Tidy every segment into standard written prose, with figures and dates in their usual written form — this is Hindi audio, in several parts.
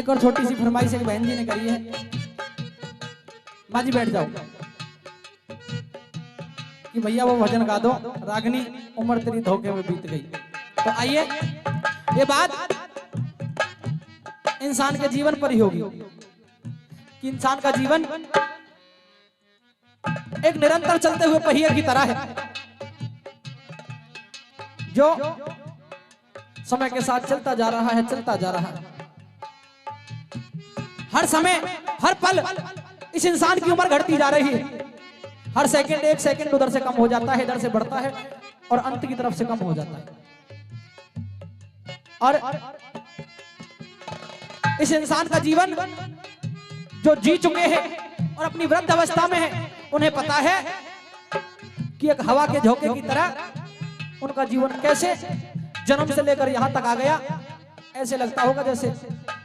एक और छोटी सी फरमाइश एक बहन जी ने करी है। माँ जी बैठ जाओ कि भैया वो भजन गा दो, रागनी उम्र तेरी धोखे में बीत गई। तो आइए, ये बात इंसान के जीवन पर ही होगी कि इंसान का जीवन एक निरंतर चलते हुए पहिए की तरह है, जो समय के साथ चलता जा रहा है, चलता जा रहा है। हर समय हर पल इस इंसान की उम्र घटती जा रही है। हर सेकंड एक सेकंड उधर से कम हो जाता है, इधर से बढ़ता है और अंत की तरफ से कम हो जाता है। और इस इंसान का जीवन जो जी चुके हैं और अपनी वृद्ध अवस्था में है, उन्हें पता है कि एक हवा के झोंके की तरह उनका जीवन कैसे जन्म से लेकर यहां तक आ गया। ऐसे लगता होगा जैसे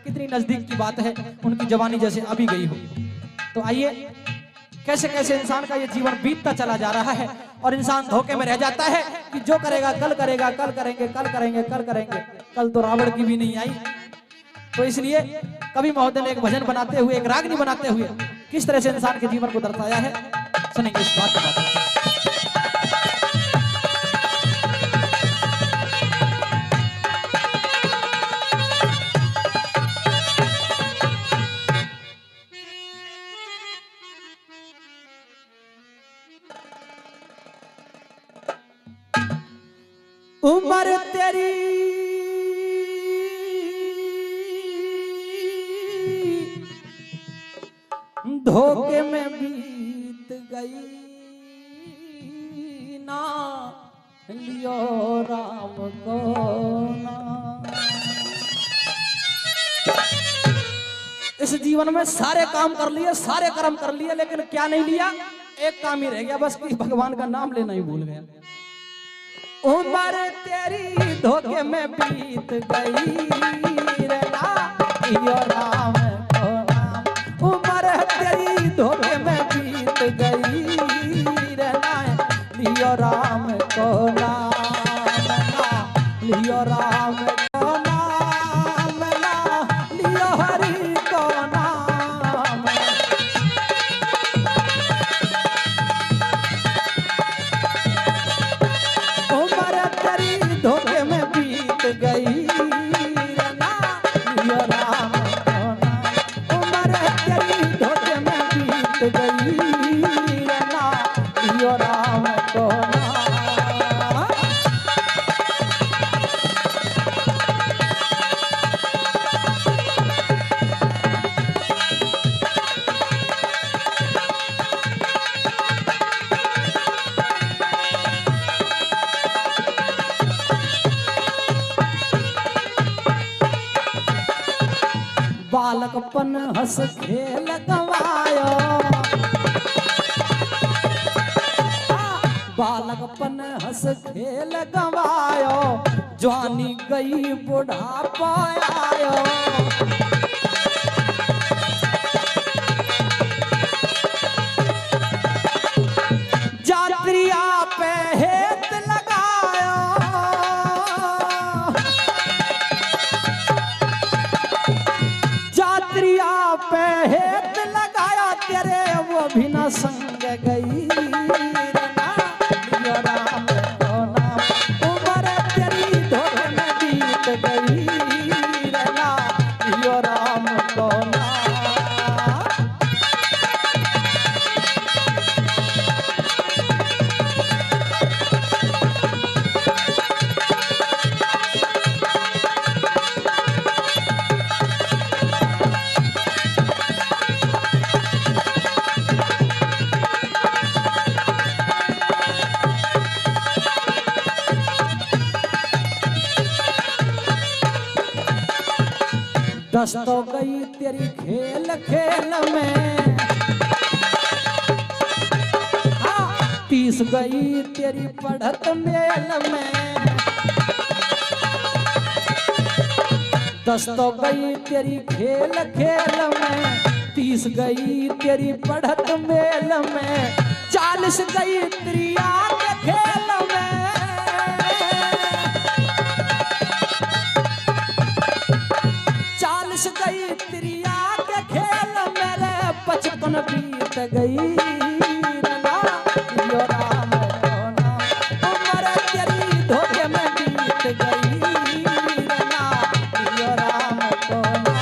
कितनी नजदीक की बात है, उनकी जवानी जैसे अभी गई हो। तो आइए, कैसे कैसे इंसान का ये जीवन बीतता चला जा रहा है और इंसान धोखे में रह जाता है कि जो करेगा कल करेगा, कल करेंगे, कल करेंगे, कल करेंगे। कल तो रावण की भी नहीं आई। तो इसलिए कवि महोदय ने एक भजन बनाते हुए, एक रागनी बनाते हुए किस तरह से इंसान के जीवन को दर्शाया है, सुनेंगे इस बात को। उम्र तेरी धोखे में बीत गई ना, लियो राम को ना। इस जीवन में सारे काम कर लिए, सारे कर्म कर लिए, लेकिन क्या नहीं लिया? एक काम ही रह गया बस, कि भगवान का नाम लेना ही भूल गया। उम्र तेरी धोखे में बीत गई रे ना, लियो राम को नाम। उम्र तेरी धोखे में बीत गई रे ना, लियो राम को नाम ना, लियो राम को नाम ना, लियो हरि को नाम। उम्र तेरी धोखे में बीत गई रे ना, लियो राम को नाम। उम्र तेरी धोखे में बीत गई रे ना, लियो राम को नाम। बालकपन हंस खेल गवायो, बालकपन हंस खेल गवायो, जवानी गई बुढ़ापा आयो। जात्रिया पे हेत लगायो, जात्रिया पे हेत लगाया, तेरे वो भी न संग गई रे ना, लियो राम को नाम। उम्र तेरी धोखे में बीत गई रे ना, लियो राम को नाम। दस तो गई तेरी खेल खेल में, हाँ 30 गई तेरी पढ़त मेल में। 10 तो गई तेरी खेल खेल में, 30 गई तेरी पढ़त मेल में। 40 गई तेरी आग खेल में, 40 गई जीवन बीत गई ना, यो राम को नाम, उम्र तेरी धोखे में बीत गई ना, यो राम को नाम।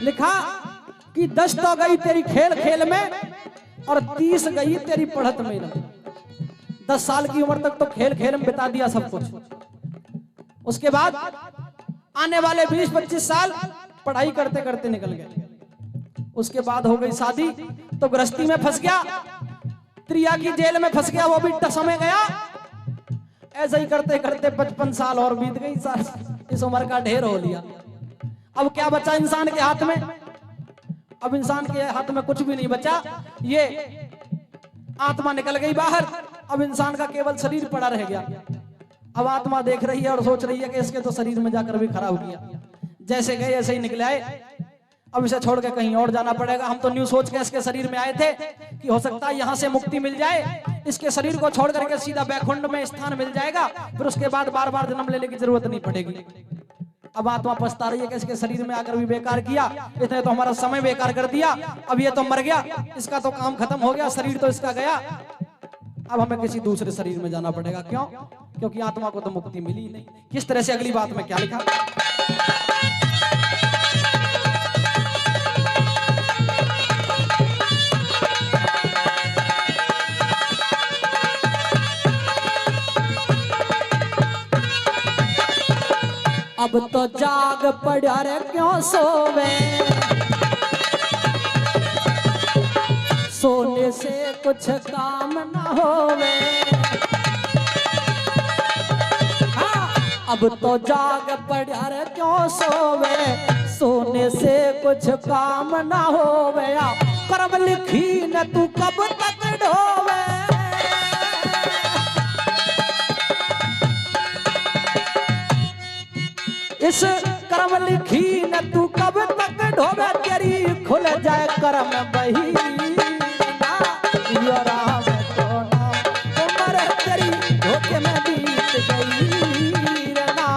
लिखा कि 10 तो गई तेरी खेल खेल में और 30 गई तेरी पढ़त में। 10 साल की उम्र तक तो खेल खेल में बिता दिया सब कुछ। उसके बाद आने वाले 20-25 साल पढ़ाई करते करते निकल गए। उसके बाद हो गई शादी तो गृहस्थी में फंस गया, त्रिया की जेल में फंस गया, वो भी समय गया। ऐसे ही करते करते 55 साल और बीत गई। इस उम्र का ढेर हो लिया। अब क्या बचा इंसान के हाथ में? अब इंसान के हाथ में कुछ भी नहीं बचा। ये आत्मा निकल गई बाहर, अब इंसान का केवल शरीर पड़ा रह गया। अब आत्मा देख रही है और सोच रही है कि इसके तो शरीर में जाकर भी खराब किया। जैसे गए ऐसे ही निकले आए, अब इसे छोड़ के कहीं और जाना पड़ेगा। हम तो न्यू सोच के इसके शरीर में आए थे कि हो सकता है यहाँ से मुक्ति मिल जाए, इसके शरीर को छोड़ करके सीधा बैकुंठ में स्थान मिल जाएगा, फिर उसके बाद बार बार जन्म लेने की जरूरत नहीं पड़ेगी। अब आत्मा पछता रही है कि इसके शरीर में आकर भी बेकार किया, इसने तो हमारा समय बेकार कर दिया। अब ये तो मर गया, इसका तो काम खत्म हो गया, शरीर तो इसका गया। अब हमें किसी दूसरे शरीर में जाना पड़ेगा। क्यों? क्योंकि आत्मा को तो मुक्ति मिली नहीं। किस तरह से अगली बात में क्या लिखा? अब तो जाग पड़ा रे क्यों सोवे, सोने से कुछ काम ना होवे। हाँ, अब तो जाग पड़ा रे क्यों सोवे, सोने से कुछ काम ना होवे। कर्म लिखी न तू कब तक ढोवे, इस कर्म लिखी न तू कब तक ढोवे। तेरी खुल जाए कर्म बही ना, यो राम को नाम, उम्र तेरी धोखे में बीत गई ना,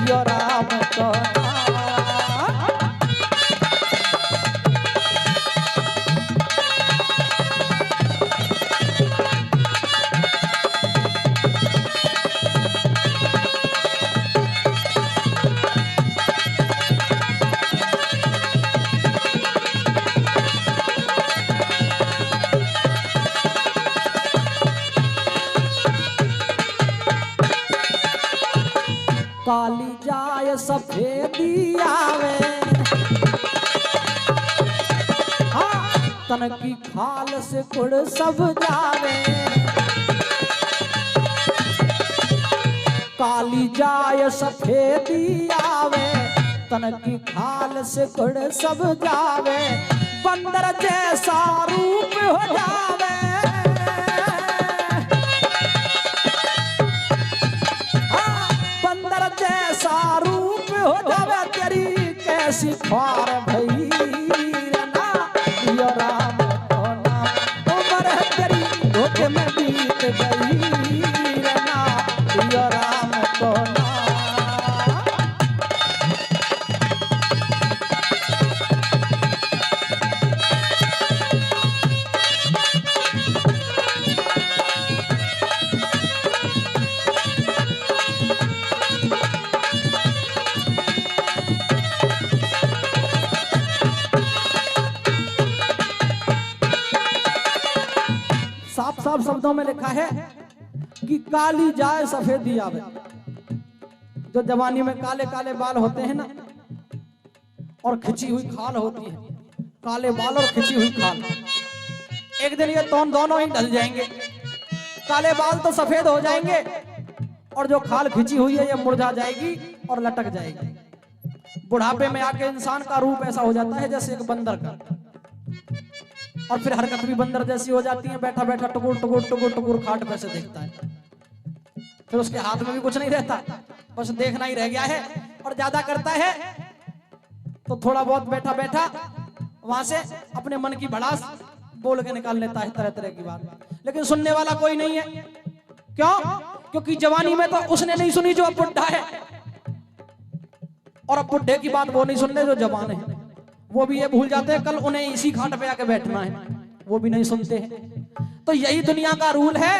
यो राम को नाम। काली जाय सफेदी आवे, हाँ, तन की खाल से कुड़ सब जावे। काली जाय सफेदी आवे, तन की खाल से कुड़ सब जावे। बंदर जैसा रूप हो जावे, जैसा रूप हो जावे। तेरी कैसी ख्वार भई ना, यो राम को नाम, उम्र तेरी धोखे में बीत गई ना, यो राम को नाम। साफ साफ शब्दों में लिखा है कि काली जाए सफेदी आवे। जो जवानी में काले काले बाल होते हैं ना, और खिंची हुई खाल होती है, काले बाल और खिंची हुई खाल, एक दिन ये दोनों ही ढल जाएंगे। काले बाल तो सफेद हो जाएंगे और जो खाल खिंची हुई है ये मुरझा जाएगी और लटक जाएगी। बुढ़ापे में आके इंसान का रूप ऐसा हो जाता है जैसे एक बंदर का। और फिर हरकत भी बंदर जैसी हो जाती है, बैठा बैठा टुकुर टुकुर टुकुर टुकुर खाट पे से देखता है, फिर उसके हाथ में भी कुछ नहीं रहता, बस देखना ही रह गया है। और ज्यादा करता है तो थोड़ा बहुत बैठा बैठा वहां से अपने मन की भड़ास बोल के निकाल लेता है तरह तरह की बात, लेकिन सुनने वाला कोई नहीं है। क्यों? क्योंकि जवानी में तो उसने नहीं सुनी जो अब बुढ़ा है, और अब बुढ़े की बात वो नहीं सुनने जो जवान है। वो भी ये भूल जाते हैं कल उन्हें इसी खाट पे आके बैठना है, वो भी नहीं सुनते हैं। तो यही दुनिया का रूल है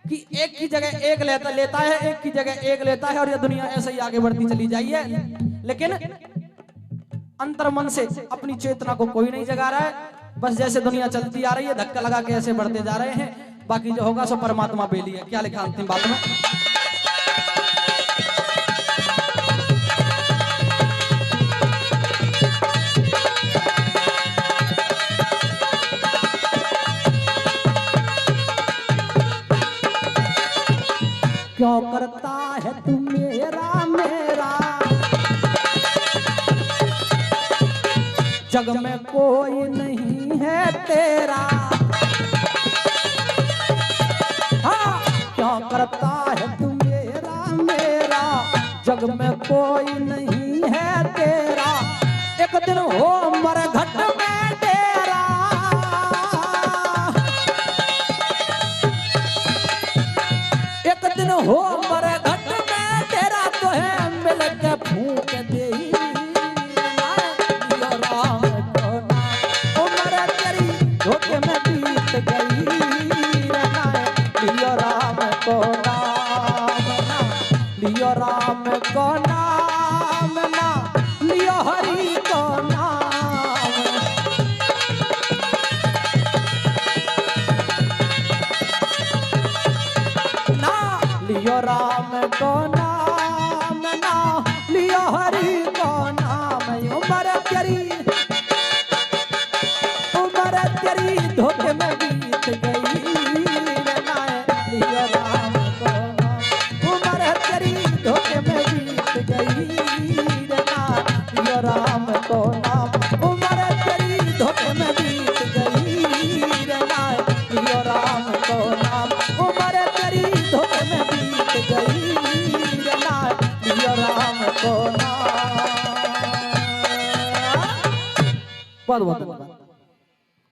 कि एक की जगह एक लेता है, एक की जगह एक लेता है, और ये दुनिया ऐसे ही आगे बढ़ती चली जाइए। लेकिन अंतर मन से अपनी चेतना को कोई नहीं जगा रहा है, बस जैसे दुनिया चलती आ रही है धक्का लगा के ऐसे बढ़ते जा रहे हैं। बाकी जो होगा सो परमात्मा बेली है। क्या लिखा अंतिम बात में? क्यों करता है तू मेरा मेरा, जग में कोई नहीं है तेरा। हाँ, क्यों करता है तू मेरा मेरा, जग में कोई नहीं है तेरा। एक दिन हो मर घट में तेरा, एक दिन हो मर घट में तेरा, तो है मिल के फूक दे धोखे में बीत गई। लियो राम को नाम ना, लियो राम को नाम ना, लियो हरि को नाम ना, लियो राम को नाम ना, लियो हरि को नाम। उम्र तेरी धोखे में बीत गई, लियो राम को नाम। उम्र तेरी धोखे में बीत गई, लियो राम को नाम। उम्र तेरी धोखे में बीत गई, लियो राम को नाम। उम्र तेरी धोखे में बीत गई, लियो राम को नाम। बहुत बहुत धन्यवाद।